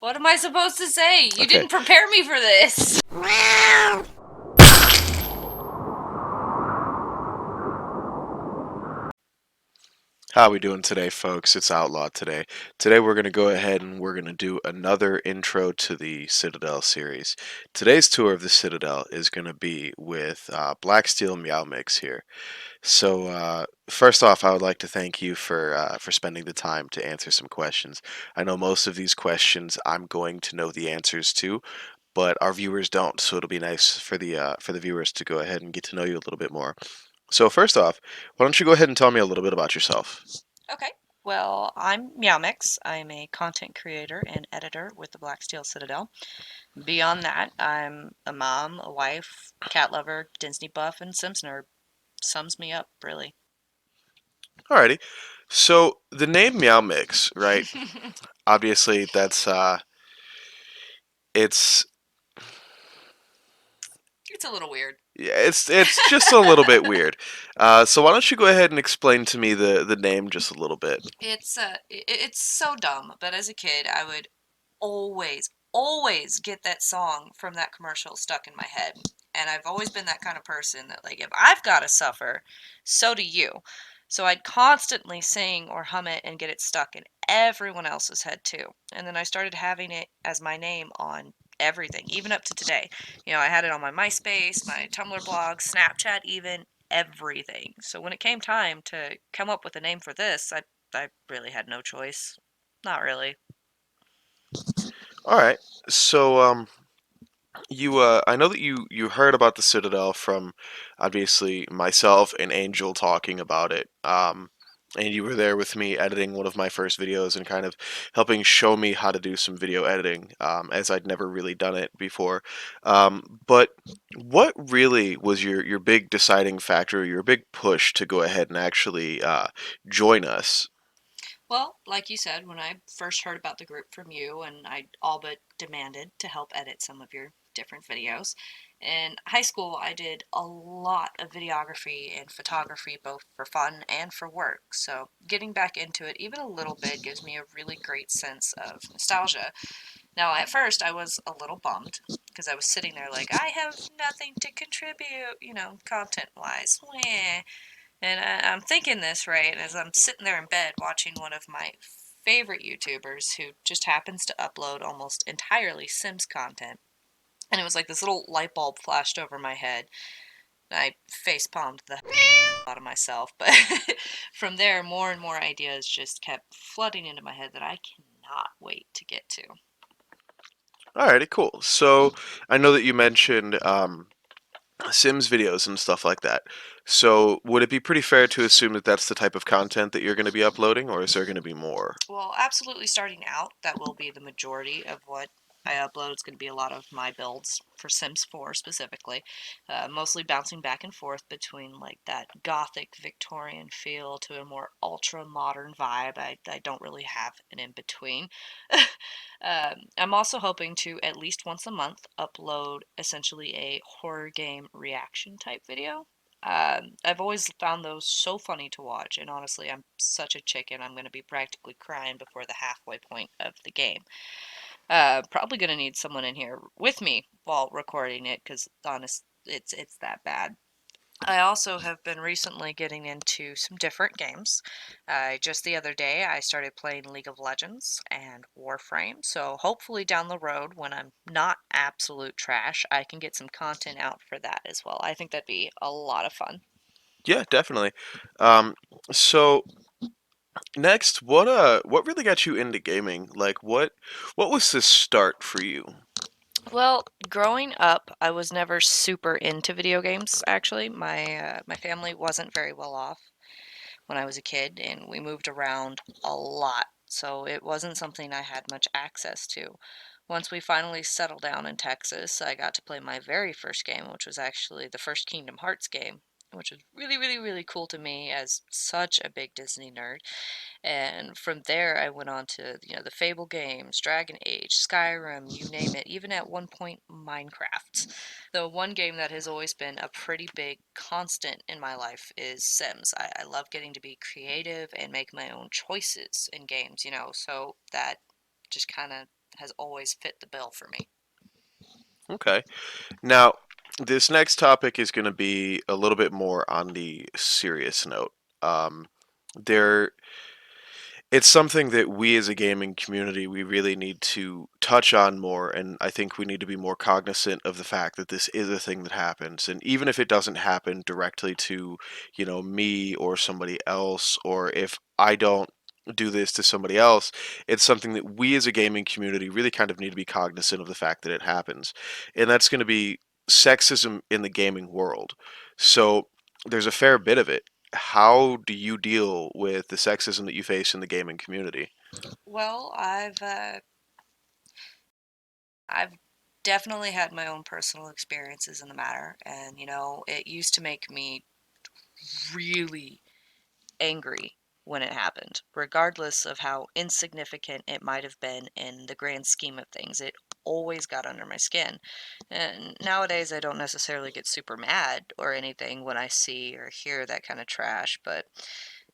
What am I supposed to say? You Okay. didn't prepare me for this. How we doing today, folks? It's Outlaw today. Today we're going to go ahead and we're going to do another intro to the Citadel series. Today's tour of the Citadel is going to be with Blacksteel Meowmix here. So first off, I would like to thank you for spending the time to answer some questions. I know most of these questions I'm going to know the answers to, but our viewers don't, so it'll be nice for the viewers to go ahead and get to know you a little bit more. So first off, why don't you go ahead and tell me a little bit about yourself? Okay. Well, I'm Meowmix. I'm a content creator and editor with the Blacksteel Citadel. Beyond that, I'm a mom, a wife, cat lover, Disney buff, and Sims nerd. Sums me up, really. Alrighty. So the name Meow Mix, right? Obviously, that's it's It's a little weird. yeah, it's just a little bit weird. So why don't you go ahead and explain to me the name just a little bit? It's so dumb, but as a kid, I would always get that song from that commercial stuck in my head. And I've always been that kind of person that, like, if I've got to suffer, so do you. So I'd constantly sing or hum it and get it stuck in everyone else's head too. And then I started having it as my name on everything, even up to today. I had it on my MySpace, my Tumblr blog, Snapchat, even everything. So when it came time to come up with a name for this, I really had no choice. Not really. All right. So you I know that you heard about the Citadel from obviously myself and Angel talking about it. And you were there with me editing one of my first videos and kind of helping show me how to do some video editing, as I'd never really done it before. But what really was your big deciding factor, your big push to go ahead and actually join us? Well, like you said, when I first heard about the group from you, and I all but demanded to help edit some of your different videos. In high school, I did a lot of videography and photography, both for fun and for work. So getting back into it even a little bit gives me a really great sense of nostalgia. Now, at first, I was a little bummed because I was sitting there like, I have nothing to contribute, content wise. And I'm thinking this, right, as I'm sitting there in bed watching one of my favorite YouTubers who just happens to upload almost entirely Sims content. And it was like this little light bulb flashed over my head. And I face palmed the out of myself. But from there, more and more ideas just kept flooding into my head that I cannot wait to get to. Alrighty, cool. So I know that you mentioned Sims videos and stuff like that. So, would it be pretty fair to assume that that's the type of content that you're going to be uploading, or is there going to be more? Well, absolutely starting out, that will be the majority of what I upload. It's going to be a lot of my builds for Sims 4 specifically, mostly bouncing back and forth between like that gothic Victorian feel to a more ultra modern vibe. I don't really have an in between. I'm also hoping to at least once a month upload essentially a horror game reaction type video. I've always found those so funny to watch, and honestly, I'm such a chicken. I'm going to be practically crying before the halfway point of the game. Probably going to need someone in here with me while recording it, because honest, it's that bad. I also have been recently getting into some different games. Just the other day, I started playing League of Legends and Warframe, so hopefully down the road, when I'm not absolute trash, I can get some content out for that as well. I think that'd be a lot of fun. Yeah, definitely. Um, so next, what really got you into gaming? Like, what was the start for you? Well, growing up, I was never super into video games, actually. My family wasn't very well off when I was a kid, and we moved around a lot, so it wasn't something I had much access to. Once we finally settled down in Texas, I got to play my very first game, which was actually the first Kingdom Hearts game, which was really, really, really cool to me as such a big Disney nerd. And from there, I went on to, the Fable games, Dragon Age, Skyrim, you name it, even at one point, Minecraft. The one game that has always been a pretty big constant in my life is Sims. I love getting to be creative and make my own choices in games, so that just kind of has always fit the bill for me. Okay. Now, this next topic is going to be a little bit more on the serious note. Um, there it's something that we as a gaming community we really need to touch on more, and I think we need to be more cognizant of the fact that this is a thing that happens, and even if it doesn't happen directly to me or somebody else, or if I don't do this to somebody else, it's something that we as a gaming community really kind of need to be cognizant of the fact that it happens, and that's going to be sexism in the gaming world. So there's a fair bit of it. How do you deal with the sexism that you face in the gaming community? Well, I've definitely had my own personal experiences in the matter, and it used to make me really angry when it happened, regardless of how insignificant it might have been in the grand scheme of things. It always got under my skin. And nowadays, I don't necessarily get super mad or anything when I see or hear that kind of trash, but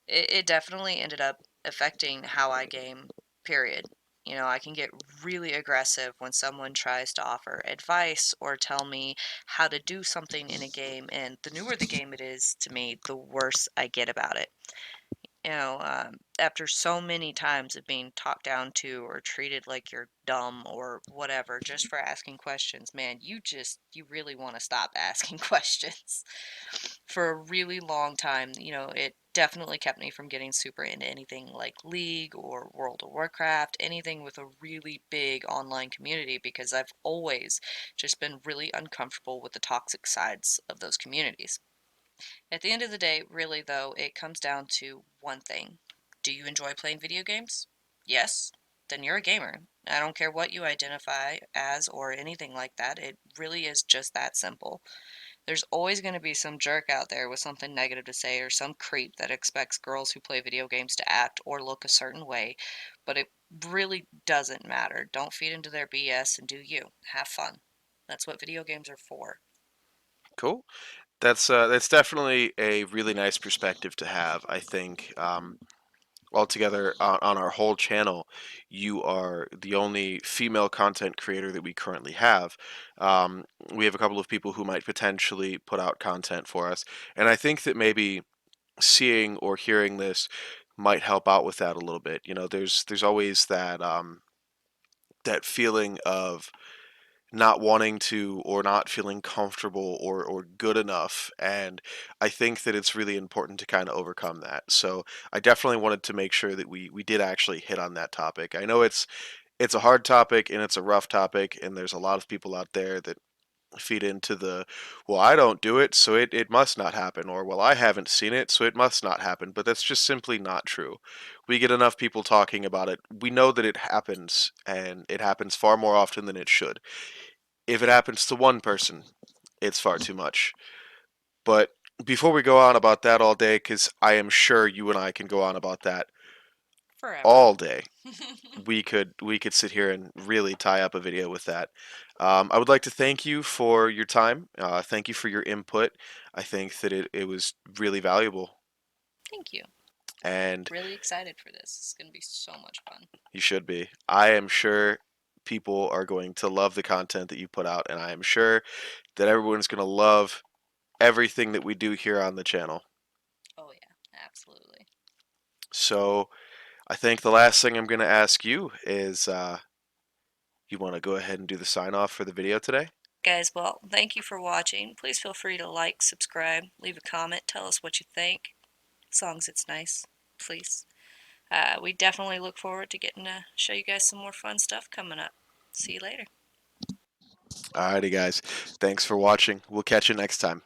it definitely ended up affecting how I game, period. I can get really aggressive when someone tries to offer advice or tell me how to do something in a game, and the newer the game it is to me, the worse I get about it. After so many times of being talked down to or treated like you're dumb or whatever just for asking questions, man, you really want to stop asking questions. For a really long time, it definitely kept me from getting super into anything like League or World of Warcraft, anything with a really big online community, because I've always just been really uncomfortable with the toxic sides of those communities. At the end of the day, really, though, it comes down to one thing. Do you enjoy playing video games? Yes? Then you're a gamer. I don't care what you identify as or anything like that. It really is just that simple. There's always going to be some jerk out there with something negative to say, or some creep that expects girls who play video games to act or look a certain way, but it really doesn't matter. Don't feed into their BS and do you. Have fun. That's what video games are for. Cool. That's definitely a really nice perspective to have. I think altogether on our whole channel, you are the only female content creator that we currently have. Um, we have a couple of people who might potentially put out content for us, and I think that maybe seeing or hearing this might help out with that a little bit. There's always that feeling of not wanting to or not feeling comfortable or good enough, and I think that it's really important to kind of overcome that. So I definitely wanted to make sure that we did actually hit on that topic. I know it's a hard topic and it's a rough topic, and there's a lot of people out there that feed into the, well, I don't do it so it must not happen, or well, I haven't seen it so it must not happen. But that's just simply not true. We get enough people talking about it, we know that it happens, and it happens far more often than it should. If it happens to one person, it's far too much. But before we go on about that all day, because I am sure you and I can go on about that Forever. all day, we could sit here and really tie up a video with that. I would like to thank you for your time. Thank you for your input. I think that it was really valuable, Thank you. and Really excited for this. It's going to be so much fun. you should be. I am sure people are going to love the content that you put out, and I am sure that everyone's going to love everything that we do here on the channel. Oh, yeah, absolutely. So I think the last thing I'm going to ask you is, you want to go ahead and do the sign off for the video today? Guys, well, thank you for watching. Please feel free to like, subscribe, leave a comment, tell us what you think. As long as it's nice, please. We definitely look forward to getting to show you guys some more fun stuff coming up. See you later. Alrighty, guys. Thanks for watching. We'll catch you next time.